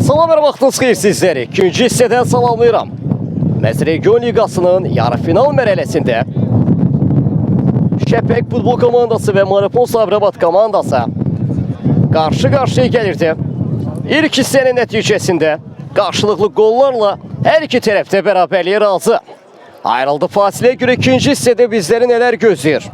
Salam və vaxtınız xeyir sizləri. İkinci hissədən salamlayıram. Məhz Region Liqasının yarı final mərhələsində Şəpək futbol komandası və Maripol Sabirabad komandası qarşı-qarşıya gəlirdi. İlk hissənin nəticəsində qarşılıqlı qollarla hər iki tərəfdə bərabərliyə razı. Ayrıldı fasiləyə görə ikinci hissədə bizləri nələr gözləyir?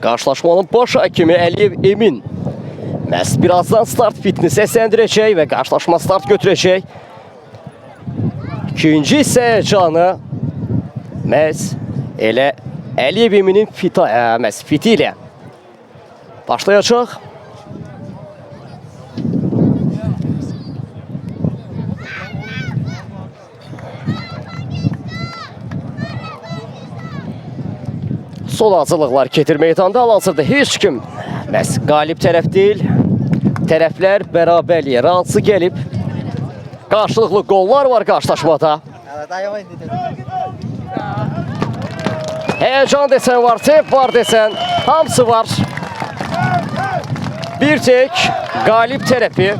Qarşılaşmanın baş hakimi Əliyev Emin məhz birazdan start fitini səsləndirəcək və qarşılaşma start götürəcək. İkinci hissə həyəcanı məhz elə Əliyev Eminin fiti ilə başlayacaq. Sol hazırlıqlar gedir meydanda. Hal-hazırda heç kim məhz qalib tərəf deyil. Tərəflər bərabərliyə razı gəlib. Qarşılıqlı qollar var qarşılaşmada. Həyəcan desən var, tep var desən, hamısı var. Bir tek qalib tərəfi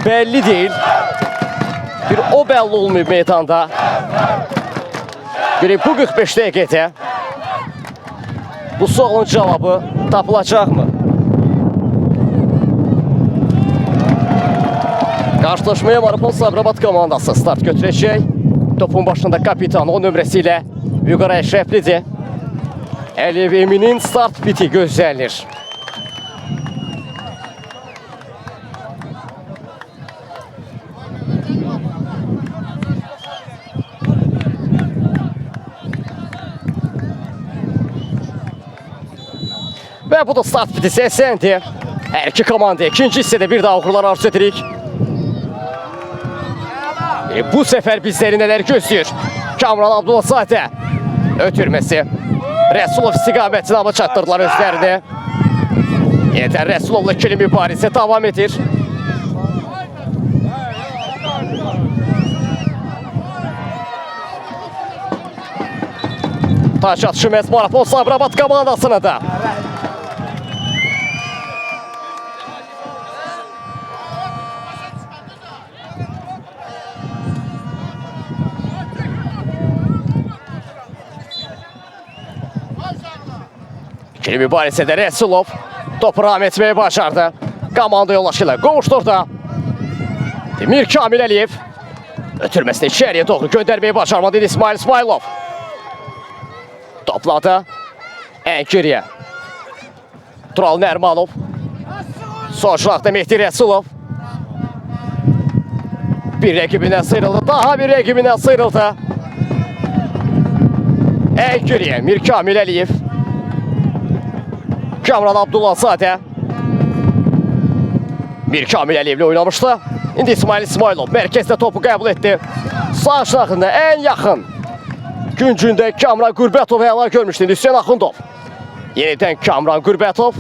bəlli deyil. Bir o bəlli olmuyor meydanda. Görək bu 45 dəqiqədə bu sualın cavabı tapılacaqmı? Qarşılaşmaya Maripol Sabirabad komandası start götürəcək. Topun başında kapitan o nömrəsi ilə Vüqar Əşrəflidir. Əliyev Eminin start fiti gözlənilir. Və bu da start fiti səsləndi. Hər iki komanda ikinci hissədə bir daha uğurlar arzu edirik. Bu səfər bizləri nələr gözləyir? Kamran Abdullazadə ötürməsi. Rəsulov istiqamətinə ama çatdırdılar özlərini. Yenə Rəsulovla ikili mübarizə davam edir. Taç atışı məhz Maripol Sabirabad komandasına da. İkili mübarizədə Rəsulov topu ram etməyi bacardı. Komanda yoldaşı ilə qovuşturdu. Mir Kamil Əliyev ötürməsini içəriyə doğru göndərməyi bacarmadı İsmail İsmailov. Topladı ən geriyə. Tural Nərmanov. Son şıraqda Mehdi Rəsulov. Bir rəqibindən sıyrıldı. Daha bir rəqibindən sıyrıldı. Ən geriyə Mir Kamil Əliyev. Kamran Abdullazadə. Mir Kamil Əliyevlə oynamışdı. İndi İsmail İsmailov mərkəzdə topu qəbul etdi. Sağ şıraqında ən yaxın güncündə Kamran Qürbətov əla görmüşdü. Hüseyin Axundov. Yenidən Kamran Qürbətov.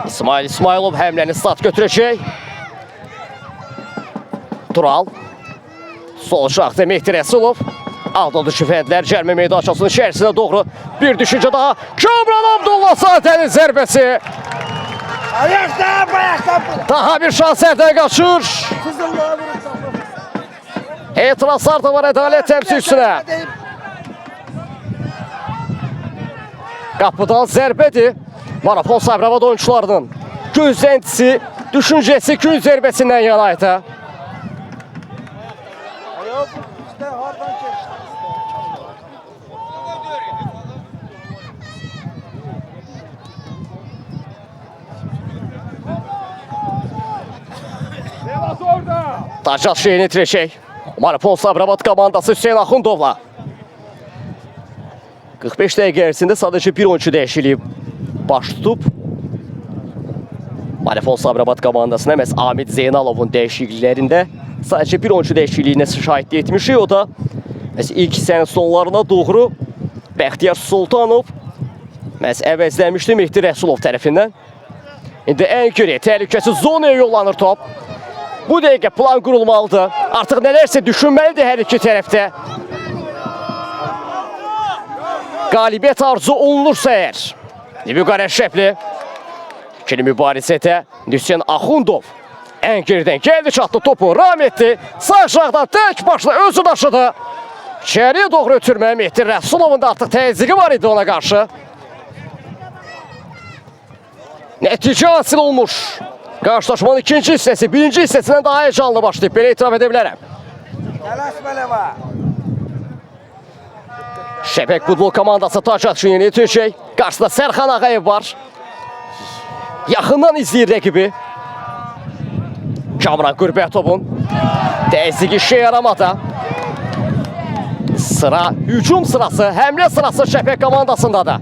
İsmail İsmailov həmləni start götürəcək. Tural. Sol şıraqda Mehdi Rəsulov. Aldadı şüfəndlər cərmə meydançasının içərisinə doğru bir düşüncə daha. Kamran Abdullazadənin zərbəsi. Daha bir şans əldən qaçır. Etirazlar da var ədalət təmsilçisinə. Qapıdan zərbədir. Maripol Sabirabad oyuncularının gözləntisi, düşüncəsi gün zərbəsindən yanaydı. Taç atışı yeni itirəcək. Maripol Sabirabad komandası Hüseyin Axundovla. 45 dəqiqə ərzində sadəcə bir oyuncu dəyişikliyi baş tutub. Maripol Sabirabad komandasına məhz Amid Zeynalovun dəyişikliklərində sadəcə bir oyuncu dəyişikliyinə şahidlik etmişik. O da ilk hissənin sonlarına doğru Bəxtiyar Sultanov məhz əvəzlənmişdi Mehdi Rəsulov tərəfindən. İndi ən geri təhlükəsiz zonaya yollanır top. Bu dəqiqə plan qurulmalıdır. Artıq nələrsə düşünməlidir hər iki tərəfdə. Qalibiyyət arzu olunursa əgər. Vüqar Əşrəfli. İkili mübarizədə Hüseyn Axundov ən geridən gəldi, çatdı topu, ram etdi. Sağ şaqdan tək başla özü daşıdı. İçəriyə doğru ötürməyə Mehdi Rəsulovun da artıq təzyiqi var idi ona qarşı. Nəticə hasil olmuş. Qarşılaşmanın ikinci hissəsi, birinci hissəsindən daha heyecanlı başlayıb. Belə itiraf edə bilərəm. Şəbək futbol komandası taç atışı yeni yetirecək. Qarşısında Sərxan Ağayev var. Yaxından izləyir rəqibi. Kamran Qürbətovun təzyiqi işə yaramadı. Sıra, hücum sırası, həmlə sırası Şəbək komandasında da.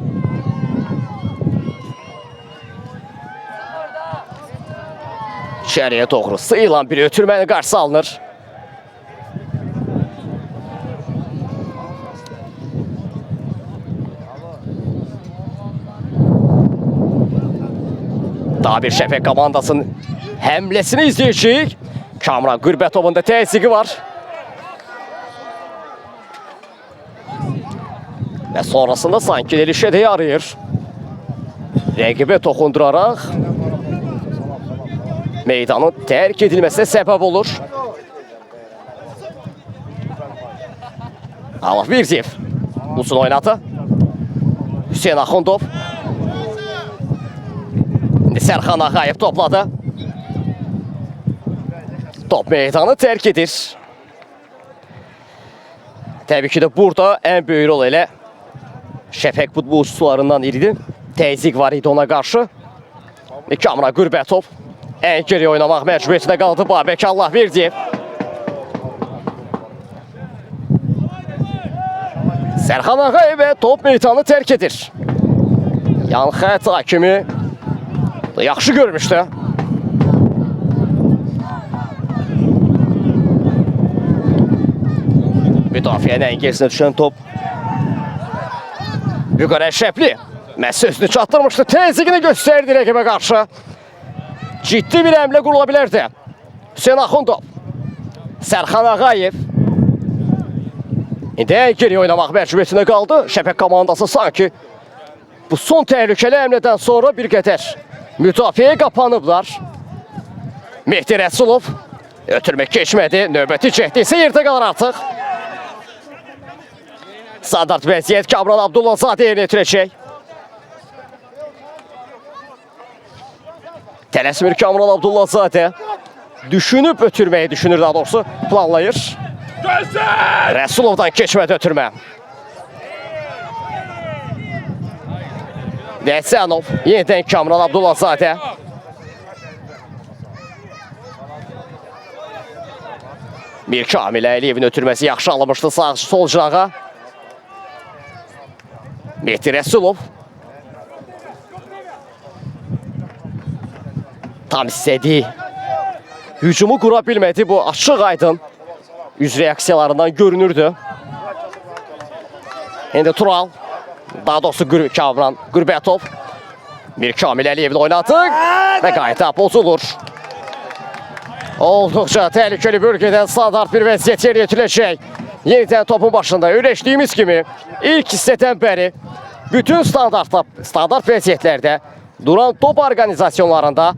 İçəriyə doğru sıyılan bir ötürmənin qarşısı alınır. Daha bir Şəfək komandasının həmləsini izləyəcəyik. Kamran Qürbətovun da təzyiqi var. Və sonrasında sanki elişə də yarayır. Rəqibə toxunduraraq meydanın tərk edilməsinə səbəb olur. Allah Virziyev uzun oynadı. Hüseyn Axundov. Sərxan Ağayev topladı. Top meydanı tərk edir. Təbii ki də burada ən böyük rol elə Şəfək futbolçularından iridir. Təzyiq var idi ona qarşı. Kamran Qürbətov ən geri oynamaq məcburiyyətində qaldı Babək Allahverdiyev. Sərxan Ağayev top meydanı tərk edir. Yan xət hakimi yaxşı görmüşdü. Müdafiənin əngəsinə düşən top. Vüqar Əşrəfli məhz sözünü çatdırmışdı. Təzyiqini göstərdi rəqibə qarşı. Ciddi bir əmlə qurula bilərdi. Hüseyn Axundov. Sərxan Ağayev. İndi ən geri oynamaq məcburiyyətində qaldı. Şəfək komandası sanki bu son təhlükəli əmlədən sonra bir qədər müdafiəyə qapanıblar. Mehdi Rəsulov ötürmək keçmədi. Növbəti cəhdi isə yerdə qalır artıq. Standart vəziyyət Kamran Abdullazadə yerinə yetirəcək. Tələsmir Kamran Abdullazadə düşünüb ötürməyi düşünür, daha doğrusu planlayır. Rəsulovdan keçmədi ötürmə. Nəsənov yenidən Kamran Abdullazadə. Mir Kamil Əliyevin ötürməsi yaxşı alınmışdı sağ sol cırağa. Mehdi Rəsulov. Tam istədi. Hücumu qura bilmədi, bu açıq aydın. Üz reaksiyalarından görünürdü. İndi Tural. Daha doğrusu Kamran Qürbətov. Mir Kamil Əliyevin oynatıq və qayda pozulur. Olduqca təhlükəli bölgədən standart bir vəziyyət yerinə yetiriləcək. Yenidən topun başında öyrəşdiyimiz kimi ilk hissədən bəri bütün standart vəziyyətlərdə duran top organizasyonlarında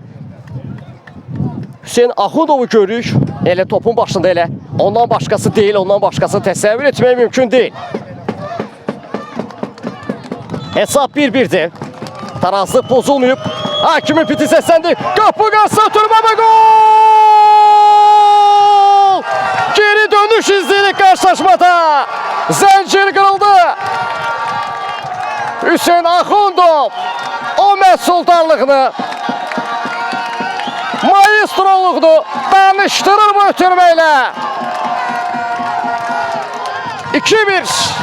Hüseyn Axundovu görürük. Elə topun başında elə ondan başqası deyil, ondan başqasını təsəvvür etmək mümkün deyil. Hesab 1-1'dir. Tarazlıq pozulmayıb. Hakimin piti səsləndi. Qapı qarşısı ötürmə və gol! Geri dönüş izləyirik qarşılaşmada. Zəncir qırıldı. Hüseyn Axundov o məhsuldarlığını, maestroluğunu danışdırır bu ötürməklə. 2-1.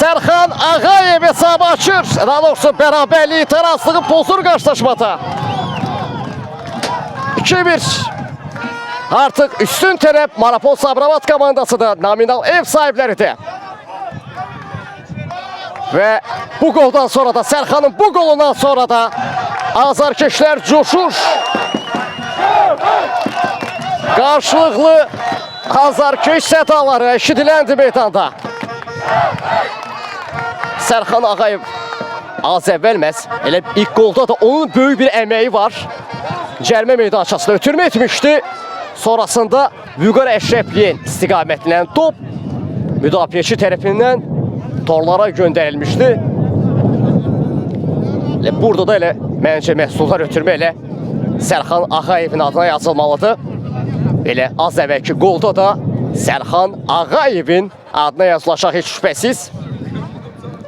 Sərxan Ağayev hesabı açır. Daha doğrusu bərabərliyi, tarazlığı pozur qarşılaşmada. 2-1. Artıq üstün tərəf Marapol Sabirabad komandası da nominal ev sahibləridir. Və bu qoldan sonra da Sərxanın bu qolundan sonra da azarkeşlər coşur. Qarşılıqlı azarkeş sədaları eşidiləndi meydanda. Sərxan Ağayev az əvvəlməz, elə ilk qolda da onun böyük bir əməyi var. Cərmə meydançasına ötürmə etmişdi. Sonrasında Vüqar Əşrəfliyin istiqamətindən top müdafiəçi tərəfindən torlara göndərilmişdi. Burada da elə məncə məhsullar ötürmə elə Sərxan Ağayevin adına yazılmalıdır. Elə az əvvəlki qolda da Sərxan Ağayevin adına yazılacaq heç şübhəsiz.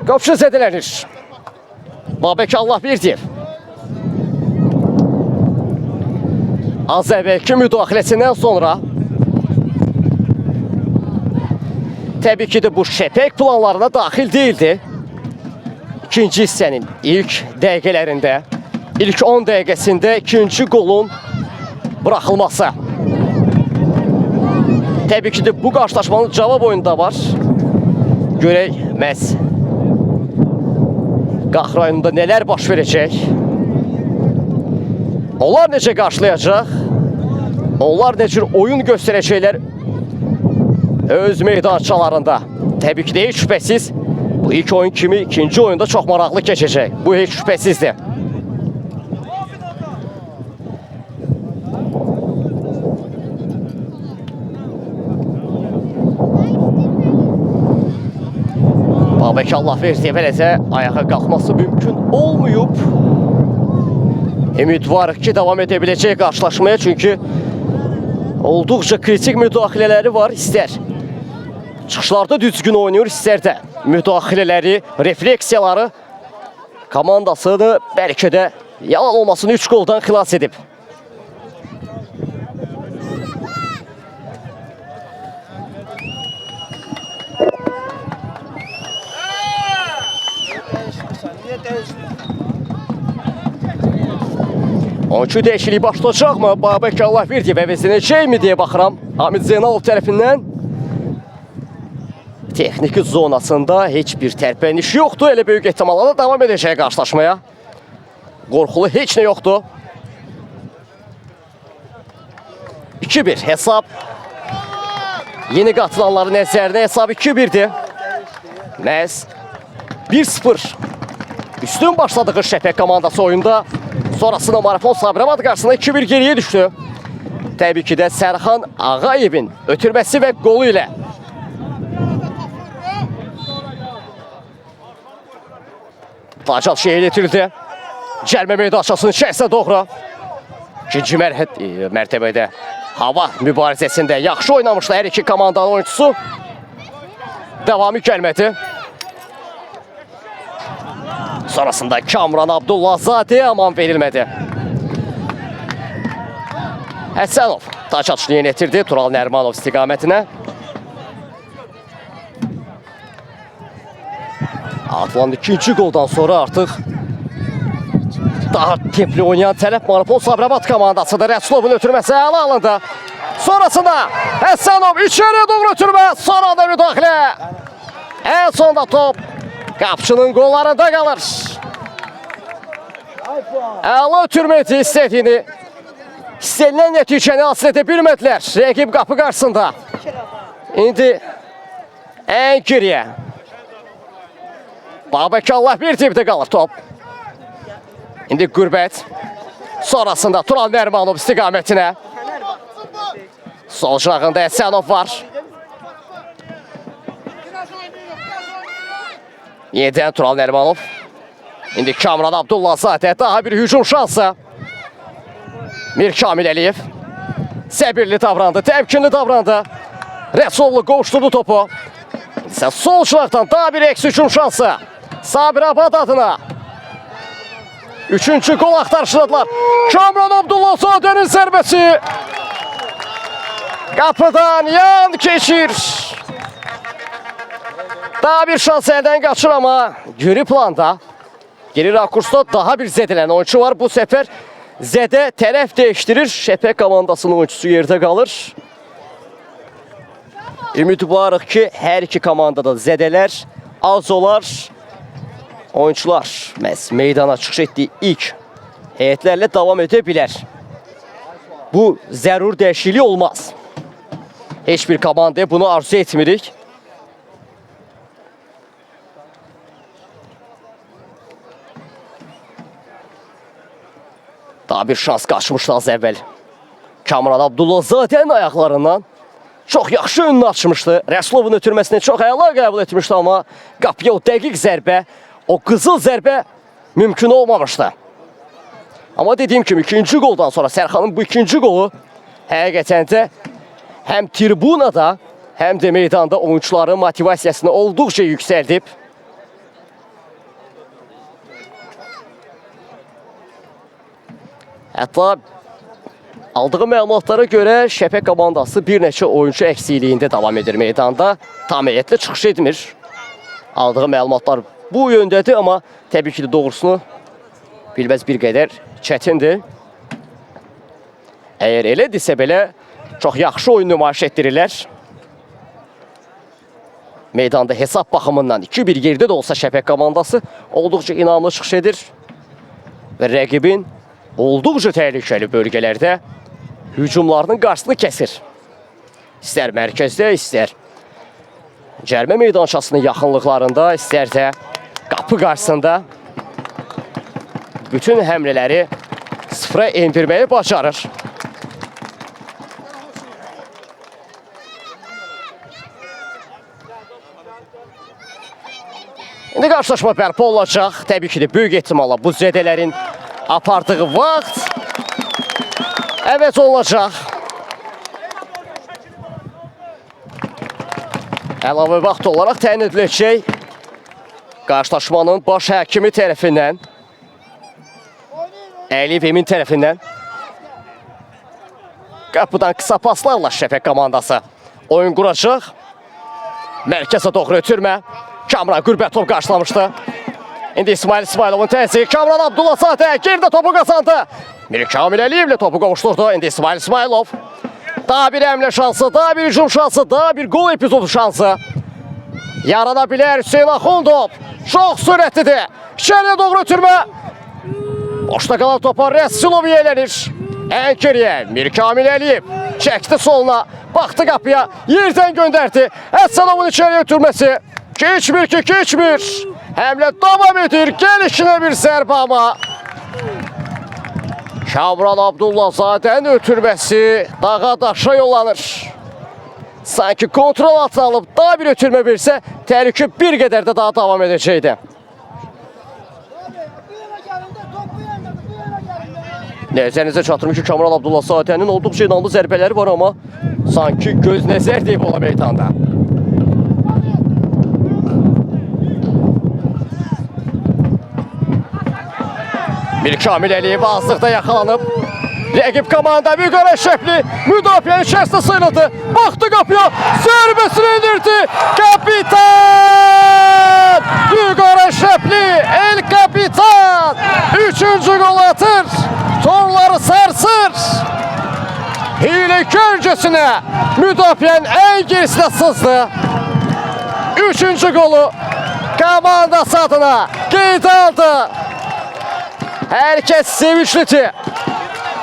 Qapışı zədələnir. Babək Allahverdiyev. Az əvvəlki müdaxiləsindən sonra təbii ki də bu şəpək planlarına daxil deyildi. İkinci hissənin ilk dəqiqələrində, ilk 10 dəqiqəsində ikinci qolun buraxılması. Təbii ki də bu qarşılaşmanın cavab oyunda var. Görək məhz Qax rayonunda nələr baş verəcək? Onlar necə qarşılayacaq? Onlar necə oyun göstərəcəklər öz meydançalarında? Təbii ki də heç şübhəsiz bu ilk oyun kimi ikinci oyunda çox maraqlı keçəcək. Bu heç şübhəsizdir. Babək Allahverdiyev eləsə ayağa qalxması mümkün olmayıb. Ümidvarıq ki, davam edə biləcək qarşılaşmaya, çünki olduqca kritik müdaxilələri var. İstər çıxışlarda düzgün oynayır, istər də müdaxilələri, refleksiyaları komandasını bəlkə də yalan olmasını 3 qoldan xilas edib. Onun üçün dəyişiklik başlayacaqmı? Babək Allahverdiyev əvəzlənəcəkmi deyə baxıram. Hamid Zeynalov tərəfindən. Texniki zonasında heç bir tərpəniş yoxdur. Elə böyük ehtimalla da davam edəcək qarşılaşmaya. Qorxulu heç nə yoxdur. 2-1 hesab. Yeni qatılanların nəzərinə hesab 2-1'dir. Məhz 1-0. Üstün başladığı Şəfək komandası oyunda. Sonrasında Marapol Sabirabad qarşısında 2-1 geriyə düşdü. Təbii ki də Sərxan Ağayevin ötürməsi və qolu ilə. Dacal şehir etirildi. Cəlmə meydançasının içərisinə doğru. İkinci mərtəbədə hava mübarizəsində yaxşı oynamışdı hər iki komandanın oyuncusu. Davamı gəlmədi. Sonrasında Kamran Abdullahzadəyə aman verilmədi. Həsənov taç atışını yenitirdi Tural Nərmanov istiqamətinə. Atılan ikinci qoldan sonra artıq daha templi oynayan tərəf Marapol Sabirabad komandasıdır. Rəsulovun ötürməsi əla alındı. Sonrasında Həsənov içəriyə doğru ötürmə. Sonra da müdaxilə. En sonda top qapçının qollarında qalır. Əla ötürməti istədiyini, istənilən nəticəni hasil edə bilmədilər rəqib qapı qarşısında. İndi ən geriyə Babək Allahverdiyevdə qalır top. İndi Qürbət. Sonrasında Tural Nərmanov istiqamətinə. Sol şırağında Həsənov var. Yenidən Tural Nərmanov. İndi Kamran Abdullahzadə daha bir hücum şansı. Mir Kamil Əliyev. Səbirli davrandı, təmkinli davrandı. Rəsullu qovuşturdu topu. İsə sol şıraqdan daha bir əks hücum şansı. Sabirabad adına. Üçüncü gol axtarışladılar. Kamran Abdullahzadənin zərbəsi. Qapıdan yan keçir. Daha bir şans əldən qaçır amma geri planda, geri rakursda daha bir zədələn oyuncu var. Bu səfər Zədə tərəf dəyişdirir. Şəpək komandasının oyuncusu yerdə qalır. Ümidvarıq ki, hər iki komandada zədələr az olar. Oyuncular məhz meydana çıxış etdiyi ilk heyətlərlə davam edə bilər. Bu zərur dəyişiklik olmaz. Heç bir komandaya bunu arzu etmirik. Daha bir şans qaçmışdı az əvvəl. Kamran Abdullahzadənin ayaqlarından çox yaxşı önünü açmışdı. Rəsulovun ötürməsini çox əla qəbul etmişdi, amma qapıya o dəqiq zərbə, o qızıl zərbə mümkün olmamışdı. Amma dediyim kimi ikinci qoldan sonra Sərxanın bu ikinci qolu həqiqətən də həm tribunada, həm də meydanda oyuncuların motivasiyasını olduqca yüksəldib. Hətta aldığı məlumatlara görə Şəpək komandası bir neçə oyuncu əksikliyində davam edir meydanda. Tam heyətlə çıxış etmir. Aldığı məlumatlar bu yöndədir, amma təbii ki, doğrusunu bilməz bir qədər çətindir. Əgər elədirsə belə çox yaxşı oyun nümayiş etdirirlər. Meydanda hesab baxımından 2-1 yerdə də olsa Şəpək komandası olduqca inamlı çıxış edir. Və rəqibin olduqca təhlükəli bölgələrdə hücumlarının qarşısını kəsir. İstər mərkəzdə, istər cərimə meydançasının yaxınlıqlarında, istər də qapı qarşısında bütün həmlələri sıfıra endirməyi bacarır. İndi qarşılaşma bərpa olacaq. Təbii ki, böyük ehtimalla bu zədələrin apardığı vaxt əvəz olacaq. Əlavə vaxt olaraq təyin ediləcək. Qarşılaşmanın baş həkimi tərəfindən, Əliyev Emin tərəfindən qapıdan qısa paslarla Şəpək komandası oyun quracaq. Mərkəzə doğru ötürmə. Kamran Qürbətov qarşılamışdı. İndi İsmail İsmailovun təzyiqi. Kamran Abdullahzadə gerdə topu qazandı. Mirik Kamil Əliyevlə topu qovuşturdu. İndi İsmail İsmailov. Daha bir həmlə şansı, daha bir hücum şansı, daha bir gol epizodu şansı. Yarana bilər Hüseyin Axundov. Çox sürətlidir. İçəriyə doğru ötürmə. Boşda qalan topa Rəsulov yiyələnir. Ən geriyə Mirik Kamil Əliyev çəkdi soluna. Baxdı qapıya. Yerdən göndərdi. Əsəlovun içəriyə ötürməsi. Keçmir ki, keçmir. Həmlə davam edir. Gəlişinə bir zərbə amma. Kamran Abdullahzadənin ötürməsi dağa daşa yollanır. Sanki kontrol altına alıb daha bir ötürmə versə, təhlükə bir qədər də daha davam edəcəkdi. Nəzərinizə çatdırım ki, Kamran Abdullahzadənin olduqca inanlı zərbələri var, amma sanki göz nəzər deyib ola meydanda. Mirik Kamil Əliyev azlıqda yaxalanıb. Rəqib komanda Vüqar Əşrəfli müdafiənin içərisində sıyrıldı. Baxdı qapıya, zərbəsini indirdi. Kapitan! Vüqar Əşrəfli, El Kapitan! 3-cü gol atır. Torları sarsır. Hiləkərcəsinə müdafiənin ən gerisinə sızdı. 3-cü golu komandası adına qeydə aldı. Hər kəs sevinçlidir.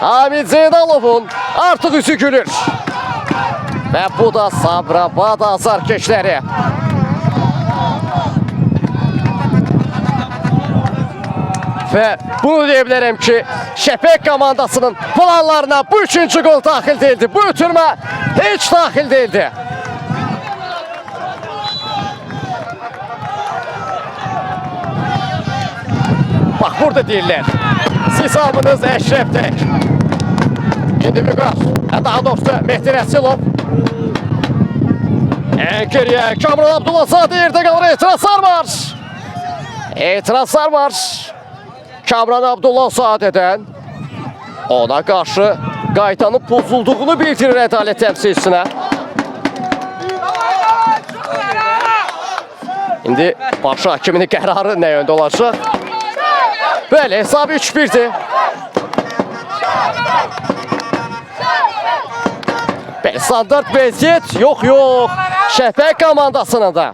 Hamid Zeynalovun artıq üzü gülür. Və bu da Sabirabad azarkeşləri. Və bunu deyə bilərəm ki, Şəpək komandasının planlarına bu 3-cü gol daxil değildi. Bu ötürmə heç daxil değildi. Bax, burada deyirlər. Siz hamınız Əşrəfdək. İndi Vüqar, daha doğrusu Mehdi Rəsulov. Ən geriyə Kamran Abdullahzadə yerdə qalır. Etirazlar var. Etirazlar var. Kamran Abdullahzadədən ona qarşı qaydanın pozulduğunu bildirir ədalət təmsilçisinə. İndi baş hakiminin qərarı nə yöndə olacaq? Bəli, hesabı 3-1'dir. Standart vəziyyət yox. Şəfəq komandasının da.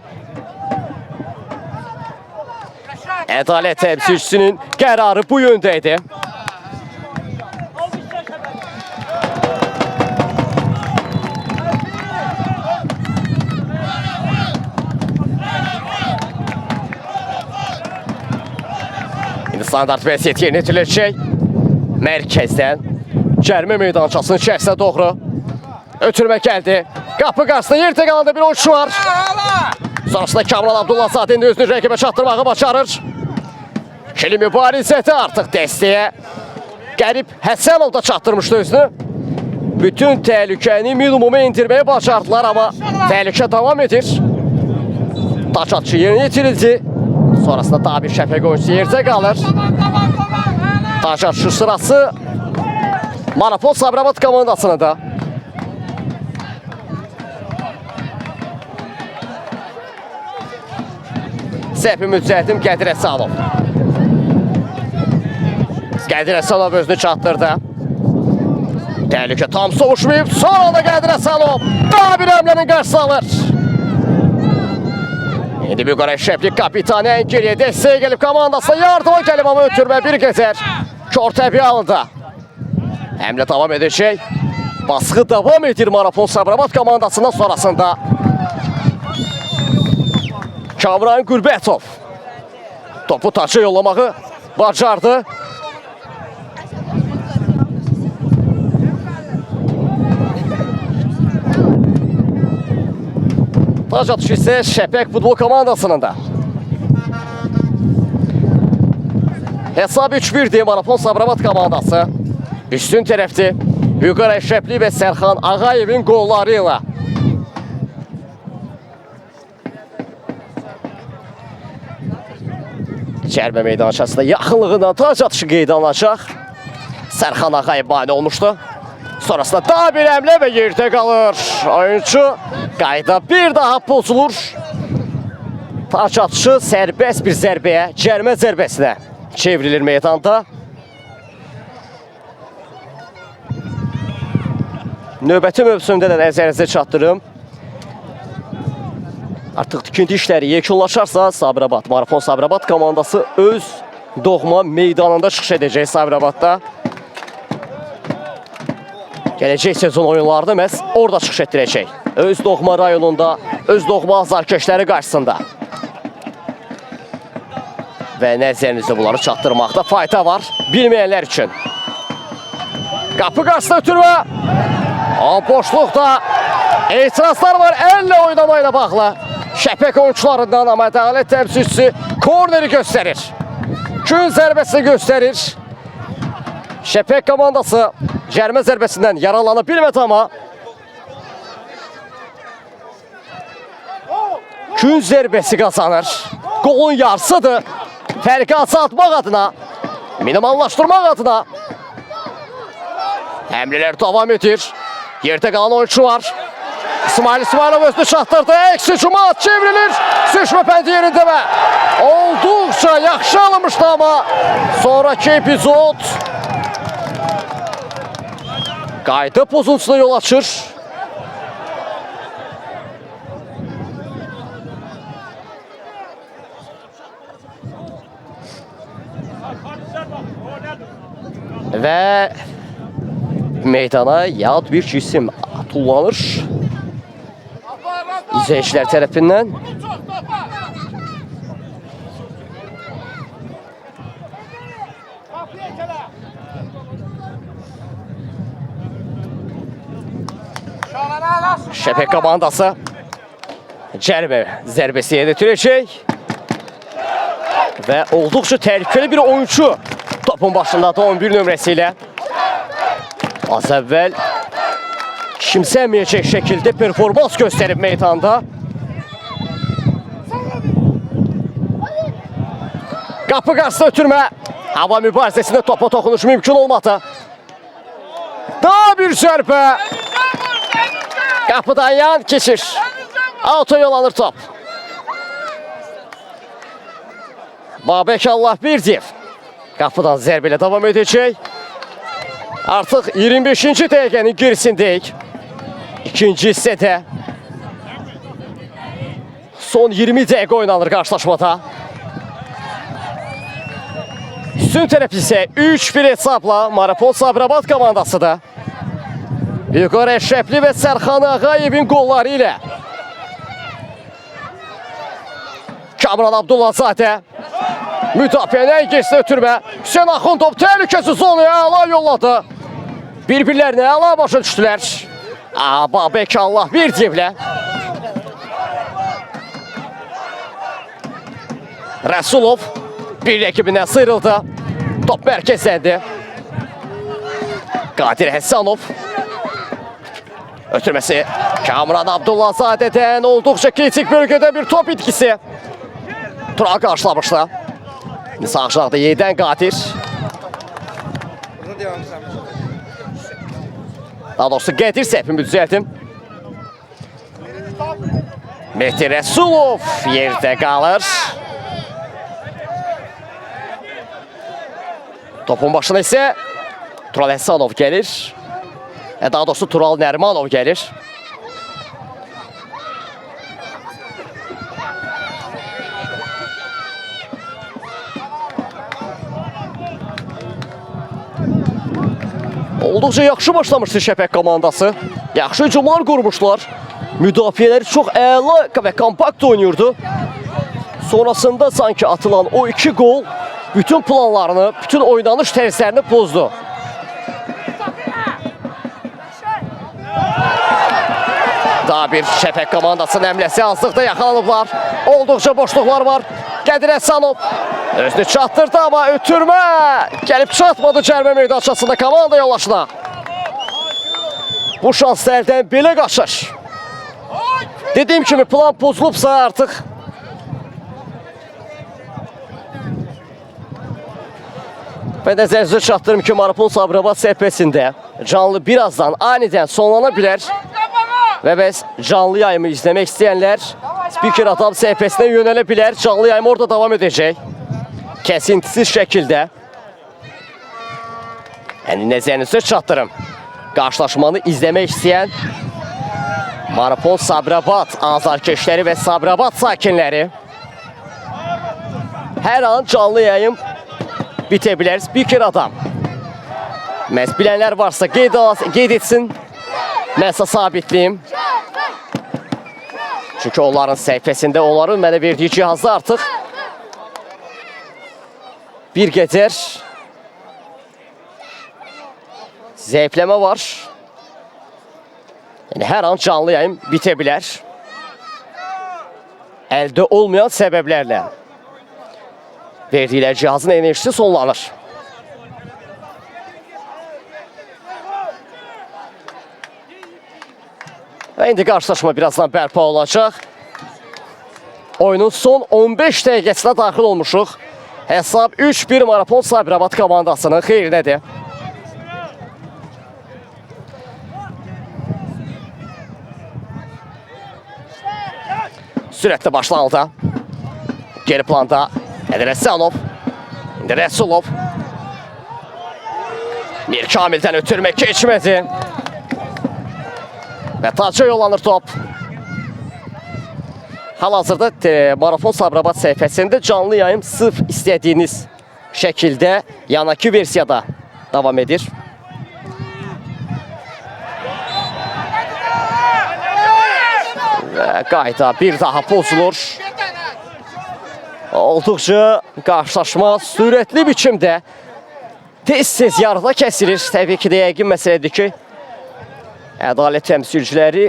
Ədalət təmsilçisinin qərarı bu yöndə idi. İndi standart vəziyyət yerinə yetiriləcək. Mərkəzdən cərimə meydançasının içərisinə doğru ötürmə gəldi. Qapı qarşısında yerdə qalanda bir oyunçu var. Sonrasında Kamran Abdullahzadənin özünü rəqibə çatdırmağı bacarır. İkili mübarizədə artıq dəstəyə Qərib Həsənov da çatdırmışdı özünü. Bütün təhlükəni minimuma indirməyə bacardılar, amma təhlükə davam edir. Taç atışı yerinə yetirildi. Sonrasında daha bir Şəfəq oyuncusu yerdə qalır. Taç atışı sırası Marapol Sabirabad komandasını da. Səhvi mücəhidim Qədir Həsənov. Qədir Həsənov özünü çatdırdı. Təhlükə tam soğuşmayıb. Sonra da Qədir Həsənov daha bir həmlənin qarşısı alır. İndi Büqara Şəflik kapitanı ən geriyə dəstəyə gəlib komandasına yardıma gəlib, amma ötürmə bir qədər kör təbii alında. Həmlə davam edəcək. Baskı davam edir Marapol Sabirabad komandasından sonrasında. Kamran Qürbətov topu taça yollamağı bacardı. Taç atışı isə Şəfəq futbol komandasının da. Hesab 3-1-dir Marapol Sabirabad komandası. Üstün tərəfdir Büqara Şəflik və Sərxan Ağayevin qolları ilə. Cərimə meydançasında yaxınlığından taç atışı qeydə alınacaq. Sərxan Ağayev mane olmuşdu. Sonrasında daha bir həmlə və yerdə qalır. Oyuncu qayda bir daha pozulur. Taç atışı sərbəst bir zərbəyə, cərimə zərbəsinə çevrilir meydanda. Növbəti mövsümdə də nəzərinizə çatdırım. Artıq tikinti işləri yekunlaşarsa Sabirabad, Marapol Sabirabad komandası öz doğma meydanında çıxış edəcək Sabirabadda. Gələcək sezon oyunlarında məhz orada çıxış etdirəcək. Öz doğma rayonunda, öz doğma azarkeşləri qarşısında. Və nəzərinizdə bunları çatdırmaqda fayda var bilməyənlər üçün. Qapı qarşısında ötürmə. Boşluqda etirazlar var əllə oynamayla bağlı. Şəfəq oyuncularından, amma ədalət təmsilçisi korneri göstərir. Gün zərbəsini göstərir. Şəfəq komandası cərimə zərbəsindən yaralana bilmədi, amma gün zərbəsi qazanır. Qolun yarısıdır. Fərqi azaltmaq adına, minimallaşdırmaq adına. Həmlələr davam edir. Yerdə qalan oyuncu var. İsmailov özünü çatdırdı. Əksi Cumat çevrilir. Sürüşmə pəndi yerində və olduqca yaxşı alınmışdı, amma sonraki epizod qayda pozuntusuna yol açır. Və meydana yad bir cisim tullanır izləyicilər tərəfindən. Şəfəq komandası cərimə zərbəsi yetirəcək və olduqca təhlükəli bir oyuncu topun başındadır 11 nömrəsi ilə. Az əvvəl kimsəməyəcək şəkildə performans göstərib meydanda. Qapı qarşısında ötürmə. Hava mübarizəsində topa toxunuş mümkün olmadı. Daha bir zərbə. Qapıdan yan keçir. Auto yol alır top. Babək Allahbirdiyev qapıdan zərbə ilə davam edəcək. Artıq 25-ci dəqiqənin gerisindəyik. İkinci hissədə son 20 dəqiqə oynanır qarşılaşmada. Üstün tərəf isə 3-1 hesabla Maripol Sabirabad komandasıdır. Vüqar Əşrəfli və Sərxan Ağayevin qolları ilə Kamran Abdullazadə müdafiəni ən geçsə ötürmə. Hüseyin Axundov təhlükəsiz zonaya əla yolladı. Bir-birlərinə əla başa düşdülər. Babək Allah bir ciblə. Rəsulov bir rəqibinə sıyrıldı. Top mərkəzləndi. Qadir Həssanov. Ötürməsi Kamran Abdullazadədən olduqca kritik bölgədə bir top itkisi. Tural qarşılamışdı. Sağ aşağıda yedən Qadir. Daha doğrusu Qədir səhvimi düzəldim. Mehdi Rəsulov yerdə qalır. Topun başına isə Tural Həssanov gəlir. Daha doğrusu Tural Nərmanov gəlir. Olduqca yaxşı başlamışdı Şəfəq komandası. Yaxşı hücumlar qurmuşlar. Müdafiələri çox əla və kompakt oynayırdı. Sonrasında sanki atılan o 2 gol bütün planlarını, bütün oynanış tərzlərini pozdu. Daha bir Şəfəq komandasının əmləsi azlıqda yaxalanıblar. Olduqca boşluqlar var. Qədir Həssanov özünü çatdırdı amma ötürmə gəlib çatmadı cərimə meydançasında komanda yoldaşına. Bu şanslardan belə qaçır. Dediyim kimi plan pozulubsa artıq və nəzərinizə çatdırım ki, Maripol Sabirabad səhifəsində canlı birazdan anidən sonlana bilər. Və bəs canlı yayımı izləmək istəyənlər Spiker Atam səhifəsinə yönələ bilər. Canlı yayım orada davam edəcək. Kəsintisiz şəkildə. Yəni nəzərinizə çatdırım. Qarşılaşmanı izləmək istəyən Maripol Sabirabad azarkeşləri və Sabirabad sakinləri hər an canlı yayım bitə bilər. Spiker Adam. Məhz bilənlər varsa qeyd etsin. Mənsə sabitliyim. Çünki onların səhifəsində onların mənə verdiyi cihazda artıq bir qədər zəifləmə var. Yəni hər an canlı yayım bitə bilər. Əldə olmayan səbəblərlə verdikləri cihazın enerjisi sonlanır. Və indi qarşılaşma birazdan bərpa olacaq. Oyunun son 15 dəqiqəsinə daxil olmuşuq. Hesab 3-1 Maripol Sabirabad komandasının xeyrinədir. Sürətli başlanıldı. Geri planda Qədir Həssanov. İndi Rəsulov. Mir Kamildən ötürmə keçmədi. Və taca yollanır top. Hal-hazırda Maripol Sabirabad səhifəsində canlı yayım sırf istədiyiniz şəkildə yanakı versiyada davam edir. Və qayda bir daha pozulur. Olduqca qarşılaşma sürətli biçimdə tez-tez yarıda kəsilir. Təbii ki, yəqin məsələdir ki, ədalət təmsilciləri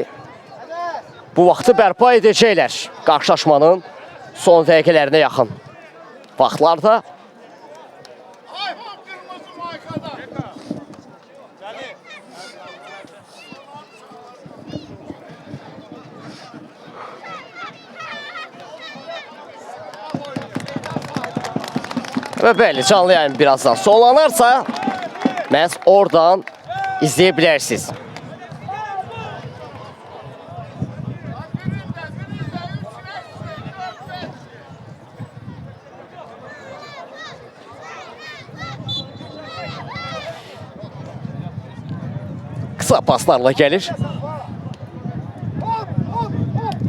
bu vaxtı bərpa edəcəklər qarşılaşmanın son dəqiqələrinə yaxın vaxtlarda. Və bəli, canlı yayın birazdan sonlanarsa məhz oradan izləyə bilərsiniz. Qısa paslarla gəlir.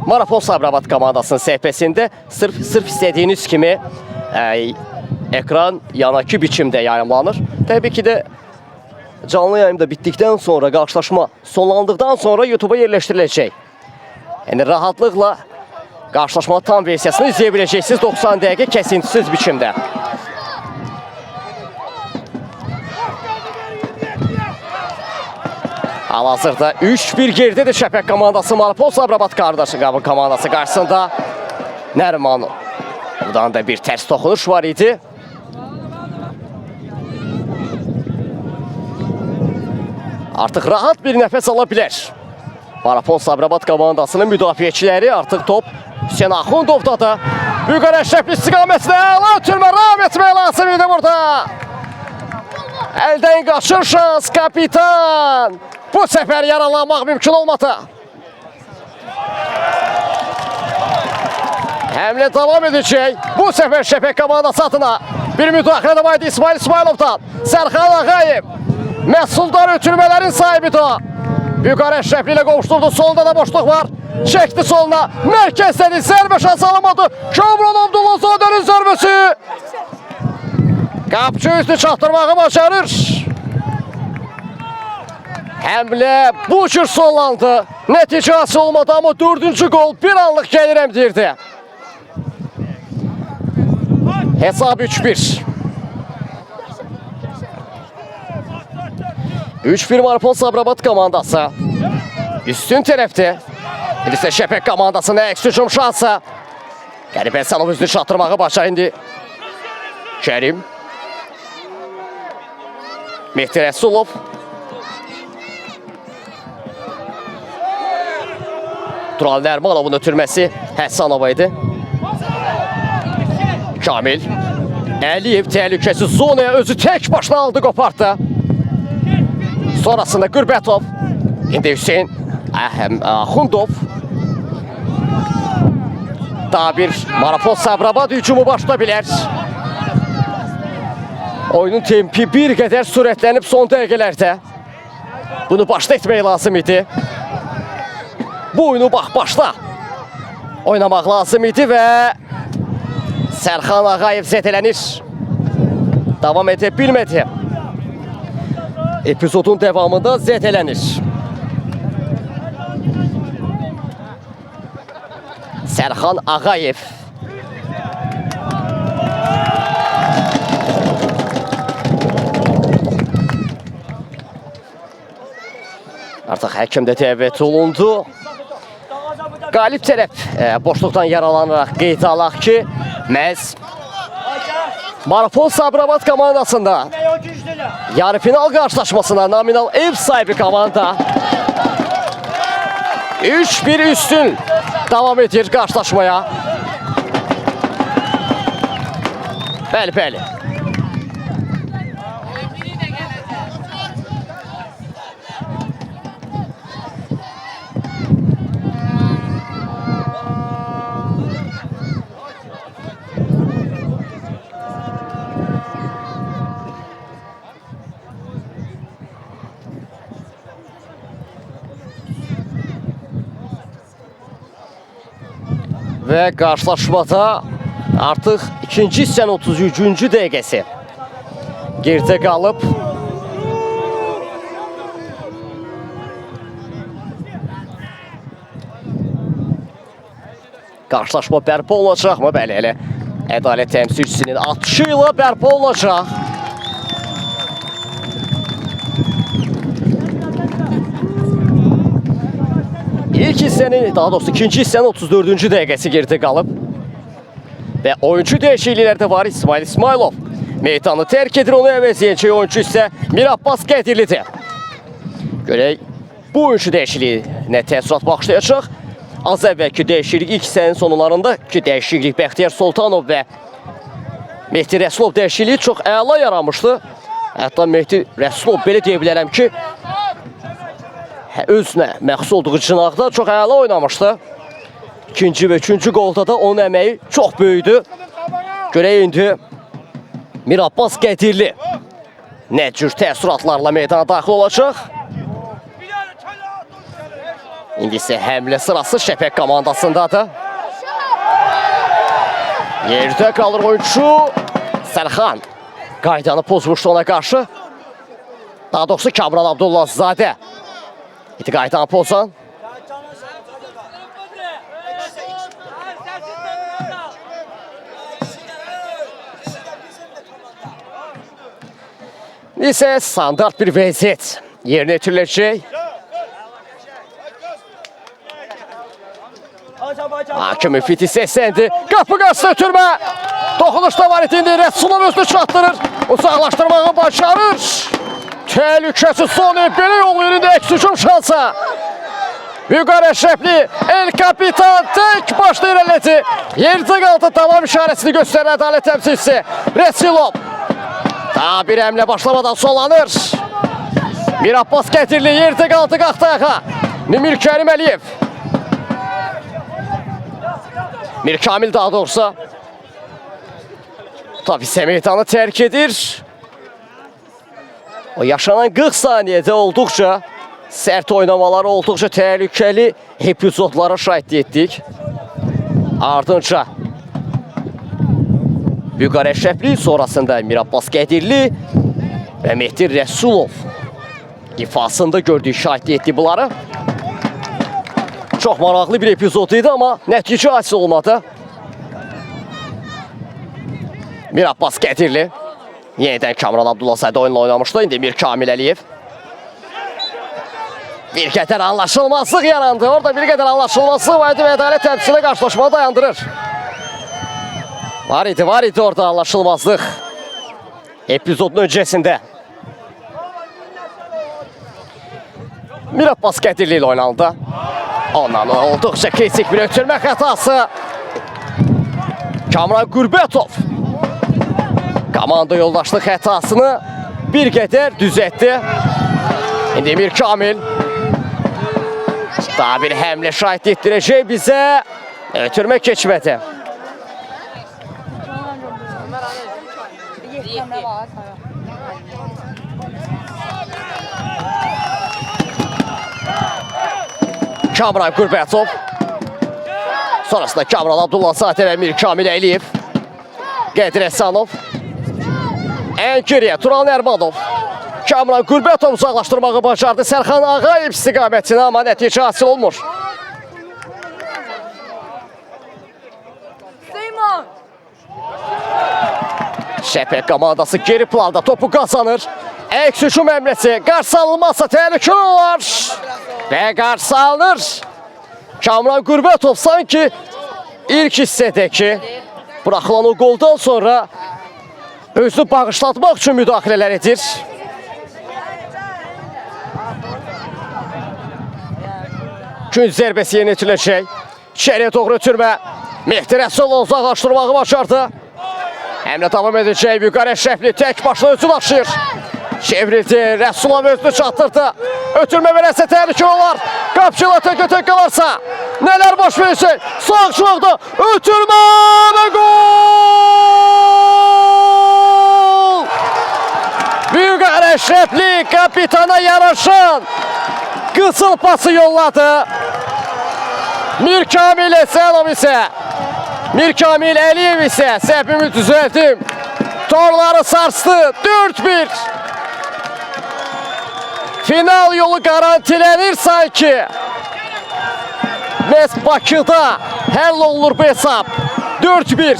Marafon Sabirabad komandasının səhifəsində sırf istədiyiniz kimi ekran yanaki biçimdə yayımlanır. Təbii ki də canlı yayımda bitdikdən sonra, qarşılaşma sonlandıqdan sonra YouTube'a yerləşdiriləcək. Yəni rahatlıqla qarşılaşmanın tam versiyasını izləyə biləcəksiniz 90 dəqiqə kəsintisiz biçimdə. Hal-hazırda 3-1 geridedir Şəfəq komandası Marafon Sabirabad komandası qarşısında. Nəriman, buradan da bir tərs toxunuş var idi. Artıq rahat bir nəfəs ala bilər. Marafon Sabirabad komandasının müdafiəçiləri artıq top Hüseyin Axundovda da. Büyük Əşrəf istiqamətində əla ötürmə ram etmək lazım idi burada. Əldən qaçır şans kapitan. Bu səfər yaralanmaq mümkün olmadı. Həmlə davam edəcək. Bu səfər Şəfəq komandası adına bir müdaxilə də var idi İsmail İsmailovdan. Sərxan Ağayev. Məhsuldar ötürmələrin sahibidir o. Büyük Əşrəfli ilə qovuşturdu. Solda da boşluq var. Çəkdi soluna. Mərkəzdədir. Zərbə şansı alamadı. Kamran Abdullahzadənin zərbəsi. Qapçı üstü çatdırmağı başarır. Həmlə bu cür sonlandı. Nəticəsi olmadı amma 4-cü qol bir anlıq gəlirəm deyirdi. Hesab 3-1. 3-1 Marafon Sabirabad komandası. Üstün tərəfdə. İndi isə Şəfəq komandasının əks hücum şansı. Qərib Həsənov üzünü çatdırmağı başa indi. Kərim. Mehdi Rəsulov. Tural Nərmanovun ötürməsi Həsənova idi. Kamil. Əliyev təhlükəsi zonaya özü tək başına aldı, qopartdı. Sonrasında Qürbətov. İndi Hüseyin Axundov. Daha bir Marafon Sabirabad hücumu başla bilər. Oyunun tempi bir qədər sürətlənib son dəqiqələrdə. Bunu başda etmək lazım idi. Bu oyunu başla oynamaq lazım idi və Sərxan Ağayev zədələnir. Davam edə bilmədi. Epizodun devamında zədələnir. Sərxan Ağayev. Artıq həkim də dəvət olundu. Qalib tərəf boşluqdan yaralanaraq qeyd alaq ki, məhz Marafon Sabirabad komandasında yarı final qarşılaşmasına nominal ev sahibi komanda 3-1 üstün davam edir qarşılaşmaya. Bəli, bəli. Və qarşılaşmada artıq ikinci hissənin 33-cü dəqiqəsi geridə qalıb. Qarşılaşma bərpa olacaqmı? Bəli, elə ədalət təmsilçisinin atışı ilə bərpa olacaq. İlk hissənin, daha doğrusu ikinci hissənin 34-cü dəqiqəsi geridə qalıb. Və oyuncu dəyişiklikləri də var. İsmail İsmailov meydanı tərk edir, onu əvəzləyəcək oyuncu isə Mirabbas Qədirlidir. Görək, bu oyuncu dəyişikliyinə təəssürat bağışlayacaq. Az əvvəlki dəyişiklik ilk hissənin sonlarında ki, dəyişiklik Bəxtiyar Sultanov və Mehdi Rəsulov dəyişikliyi çox əla yaramışdı. Hətta Mehdi Rəsulov belə deyə bilərəm ki, özünə məxsus olduğu cinaqda çox əla oynamışdı. İkinci və üçüncü qolda da onun əməyi çox böyüdü. Görək indi Mirabbas Qədirli nə cür təəssüratlarla meydana daxil olacaq. İndi isə həmlə sırası Şəfəq komandasındadır. Yerdə qalır oyuncu Sərxan. Qaydanı pozmuşdu ona qarşı. Daha doğrusu Kamran Abdullahzadə. İti qaydanı pozan. İsə standart bir vəziyyət yerinə yetiriləcək. Hakim Müfiti səsləndi. Qapı qarşısına ötürmə. Toxunuşda var indi. Rəsulov özünü çatdırır. Uzaqlaşdırmağı başarır. Təhlükəsi Soni belə yol yerində əks-hücum şansa. Vüqar Əşrəfli El Kapitan tek başla irələdi. Yerdə qaldı tamam işarəsini göstərən ədalət təmsilçisi Rəsulov. Daha bir əmlə başlamadan sollanır. Mir Abbas Qədirli yerdə qaldı qalxdı ayağa. Nimir Kərim Əliyev. Mir Kamil daha doğrusu. Tabi isə meydanı tərk edir. O yaşanan 40 saniyədə olduqca sərt oynamaları, olduqca təhlükəli epizodlara şahidlik etdik. Ardınca Vüqar Əşrəfli, sonrasında Mir Abbas Qədirli və Mehdi Rəsulov ifasında gördük, şahidlik etdik bunları. Çox maraqlı bir epizod idi, amma nəticə hasil olmadı. Mir Abbas Qədirli yenidən Kamran Abdullahzadə oyunla oynamışdı. İndi Mir Kamil Əliyev. Bir qədər anlaşılmazlıq yarandı. Orada bir qədər anlaşılmazlıq var idi və ədalət təmsilçisi qarşılaşmanı dayandırır. Var idi orada anlaşılmazlıq. Epizodun öncəsində. Mir Abbas Qədirli ilə oynandı. Ondan olduqca kritik bir ötürmə xətası. Kamran Qürbətov komanda yoldaşlıq xətasını bir qədər düzəltdi. İndi Mir Kamil daha bir həmlə şahid etdirəcək bizə. Ötürmə keçmədi. Kamran Qürbətov. Sonrasında Kamran Abdullahzadə və Mir Kamil Əliyev. Qədir Əsanov. Ən geriyə Turan Ərmanov. Kamran Qürbətov uzaqlaşdırmağı bacardı Sərxan Ağayev istiqamətinə, amma nəticə hasil olmur. Şəfəq komandası geri planda topu qazanır. Əks-hücum əmləsi qarşı alınmazsa təhlükəli olar. Və qarşı alınır. Kamran Qürbətov sanki ilk hissədəki buraxılan o qoldan sonra özünü bağışlatmaq üçün müdaxilələr edir. Gün zərbəsi yerinə yetiriləcək. İçəriyə doğru ötürmə. Mehdi Rəsulov uzaqlaşdırmağı bacardı. Həmlə davam edəcək. Vüqar Əşrəfli tək başına özü daşıyır. Çevrildi. Rəsulov özünü çatdırdı. Ötürmə verəsə təhlükə olar. Qapçıla tək qalarsa nələr baş verəcək? Sağ çuvalda ötürmə və gol! Vüqar Əşrəfli kapitana yaraşan qızıl pası yolladı. Mir Kamil Əsanov isə, Mir Kamil Əliyev isə səhvimi düzəldim. Torları sarstı. 4-1. Final yolu garantilənir sanki. Məhz Bakıda həll olunur bu hesab. 4-1.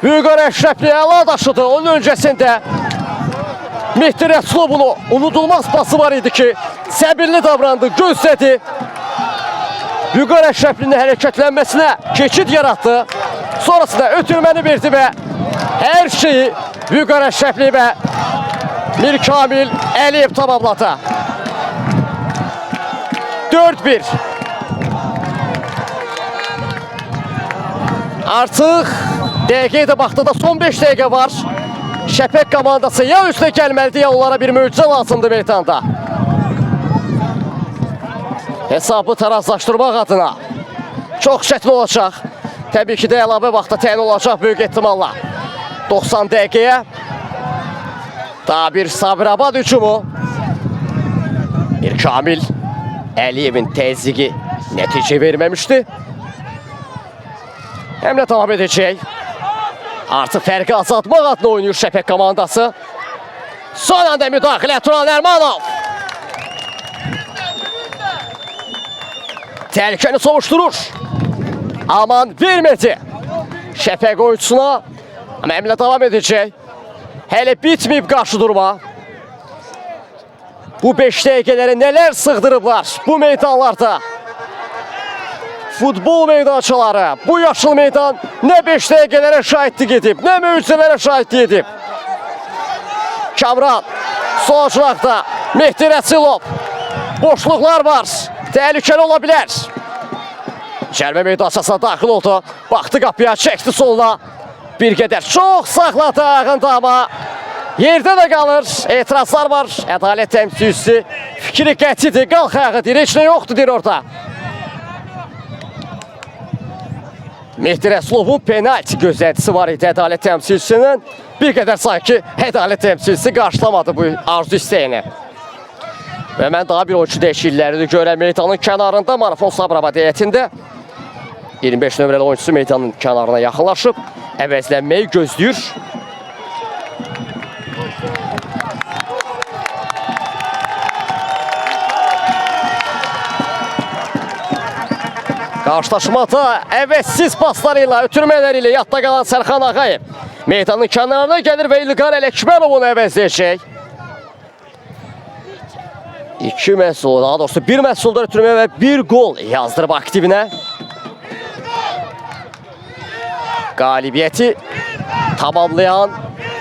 Vüqar Əşrəfli əla daşıdı. Onun öncəsində Mehdi Rəsulovun unudulmaz pası var idi ki, səbirli davrandı, gözlədi. Vüqar Əşrəflinin hərəkətlənməsinə keçid yaratdı. Sonrasında ötürməni verdi və hər şeyi Vüqar Əşrəfli və Mir Kamil Əliyev tamamladı. 4-1. Artıq dəqiqəyə də baxdıqda son 5 dəqiqə var. Şəfəq komandası ya üstə gəlməlidir, ya onlara bir möcüzə lazımdır meydanda. Hesabı tarazlaşdırmaq adına çox çətin olacaq. Təbii ki də əlavə vaxta təyin olacaq böyük ehtimalla. 90 dəqiqəyə daha bir Sabirabad hücumu. Bir Kamil Əliyevin təzyiqi nəticə verməmişdi. Həmlə davam edəcək. Artıq fərqi azaltmaq adına oynayır Şəfəq komandası. Son anda müdaxilə Turan Ərmanov. Təhlükəni sovuşdurur. Aman vermədi. Şəfəq oyuncusuna. Amma həmlə davam edəcək. Hələ bitməyib qarşı durma. Bu 5 dəqiqələri nələr sığdırıblar bu meydanlarda. Futbol meydançaları, bu yaşıl meydan nə 5 dəqiqələrə şahidlik edib, nə möcüzələrə şahidlik edib. Kamran, sol açılaqda Mehdi Rəsilov. Boşluqlar var, təhlükəli ola bilər. Cərimə meydançasına daxil oldu, baxdı qapıya, çəkdi soluna. Bir qədər çox saxladı ayağında amma yerdə də qalır, etirazlar var. Ədalət təmsilçisi fikri qətidir, qalx ayağı deyir, heç nə yoxdur deyir orada. Mehdi Rəsulovun penalti gözləntisi var idi ədalət təmsilçisinin. Bir qədər sanki ədalət təmsilçisi qarşılamadı bu arzu istəyini. Və mən daha bir oyuncu dəyişikliklərini görəm meydanın kənarında Marafon Sabirabad heyətində. 25 nömrəli oyuncusu meydanın kənarına yaxınlaşıb, əvəzlənməyi gözləyir. Qarşılaşmada əvəzsiz paslarıyla, ötürmələri yadda qalan Sərxan Ağayev meydanın kənarına gəlir və İlqar Ələkbərovunu əvəzləyəcək. 2 məhsul, daha doğrusu 1 məhsulda ötürmə və 1 gol yazdırıb aktivinə. Qalibiyyəti tamamlayan,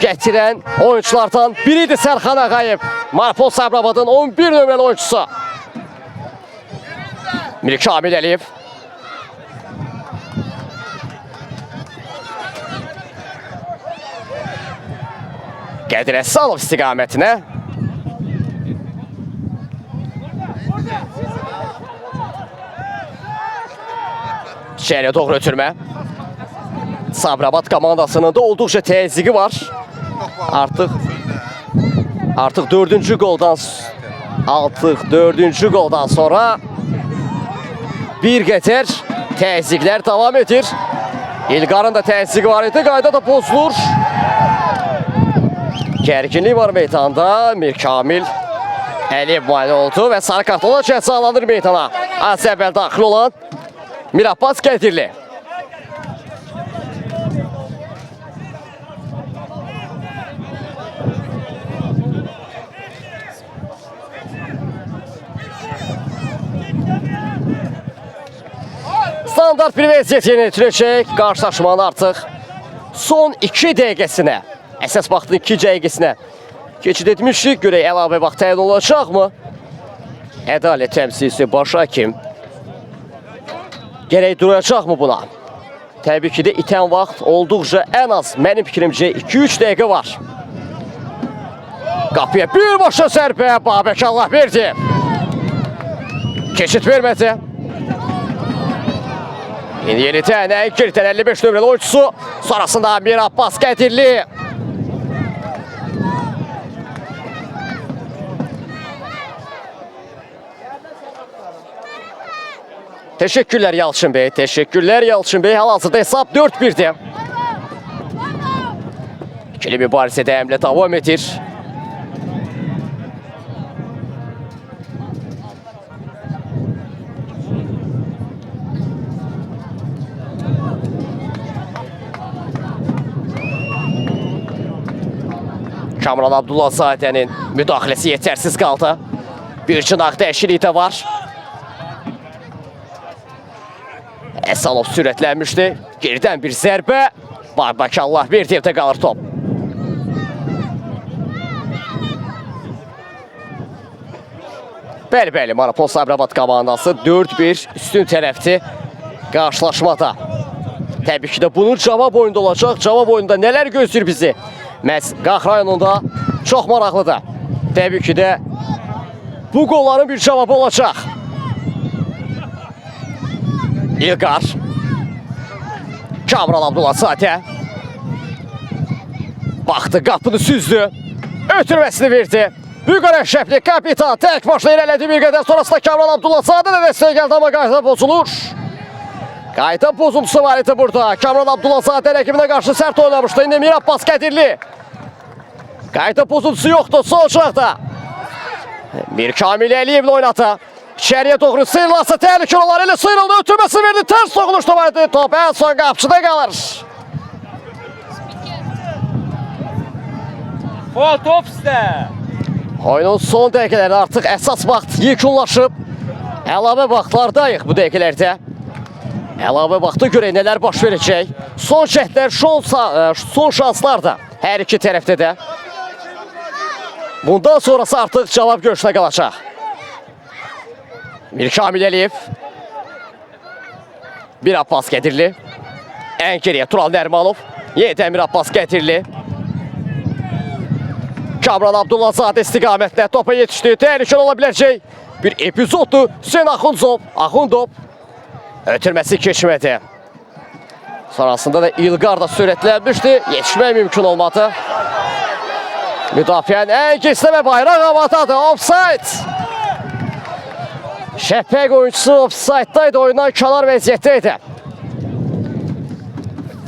gətirən oyunculardan biridir Sərxan Ağayev. Marafon Sabirabadın 11 nömrəli oyuncusu. Mirkamil Əliyev. Qədir Əssalov istiqamətinə. İçəriyə doğru ötürmə. Sabirabad komandasının da olduqca təzyiqi var. Artıq 4-cü qoldan sonra bir qədər təzyiqlər davam edir. İlqarın da təzyiqi var idi, qayda da pozulur. Gərginlik var meydanda. Mirkamil Əliyev mani oldu və sarı kartla cəzalanır meydana. Az əvvəl daxil olan Mirabbaz Qədirli. Standart bir vəziyyət yeni itirəcək. Qarşılaşmanın artıq son 2 dəqiqəsinə, əsas vaxtın 2 dəqiqəsinə keçid etmişik. Görək əlavə vaxt təyin olacaqmı? Ədalət təmsilçisi baş hakim gərək duracaqmı buna? Təbii ki də itən vaxt olduqca ən az mənim fikrimcə 2-3 dəqiqə var. Qapıya birbaşa zərbə Babək Allah verdi. Keçid vermədi. Yenidən Əngirdən 55 nömrəli oyuncusu. Sonrasında Mirabbaz Qədirli. Teşekkürler Yalçın Bey. Teşekkürler Yalçın Bey. Hal-hazırda hesap 4-1'dir. İkili mübarizədə əmlə davam edir. Kamran Abdullahzadənin müdaxiləsi yetərsiz qaldı. Bir çınaq dəyişikliyi də var. Əsalov sürətlənmişdi. Geridən bir zərbə. Babək Allah verdi, evdə qalır top. Bəli, Marafon Sabirabad komandası 4-1 üstün tərəfdir qarşılaşmada. Təbii ki də bunun cavab oyunda olacaq. Cavab oyunda nələr gözləyir bizi? Məhz Qax rayonunda çox maraqlıdır. Təbii ki də bu qolların bir cavabı olacaq. İlqar. Kamran Abdullahzadə. Baxdı, qapını süzdü. Ötürməsini verdi. Büqar Əşrəfli kapitan tək başla irələdi bir qədər. Sonrasında Kamran Abdullazadə də dəstəyə gəldi, amma qayda pozulur. Qayda pozuntusu var idi burada. Kamran Abdullazadə rəqibinə qarşı sərt oynamışdı. İndi Mir Abbas Qədirli. Qayda pozuntusu yoxdur sol çıraqda. Bir Kamil Əliyevlə oynadı. İçəriyə doğru sıyrılarsa təhlükə olar. Elə sıyrıldı, ötürməsi verdi. Tərs soğuluşdu vardı. Top ən son qapçıda qalır. Top sizdə. Oyunun son dəqiqələri artıq əsas vaxt yekunlaşıb. Əlavə vaxtlardayıq bu dəqiqələrdə. Əlavə vaxta görə nələr baş verəcək? Son cəhdlər, son şanslar da hər iki tərəfdə də. Bundan sonrası artıq cavab görüşünə qalacaq. Mir Kamil Əliyev. Mir Abbas Qədirli. Ən geriyə Tural Nərmanov. Yenidən Mir Abbas Qədirli. Kamran Abdullazadə istiqamətlə topa yetişdi. Təhlükəli ola biləcək bir epizoddur. Hüseyn Axundov. Ötürməsi keçmədi. Sonrasında da İlqar da sürətlənmişdi. Yetişmək mümkün olmadı. Müdafiənin ən gizləmə bayraq havadadır. Offside. Şəfəq oyuncusu offside'daydı. Oyundan kənar vəziyyətdəydi.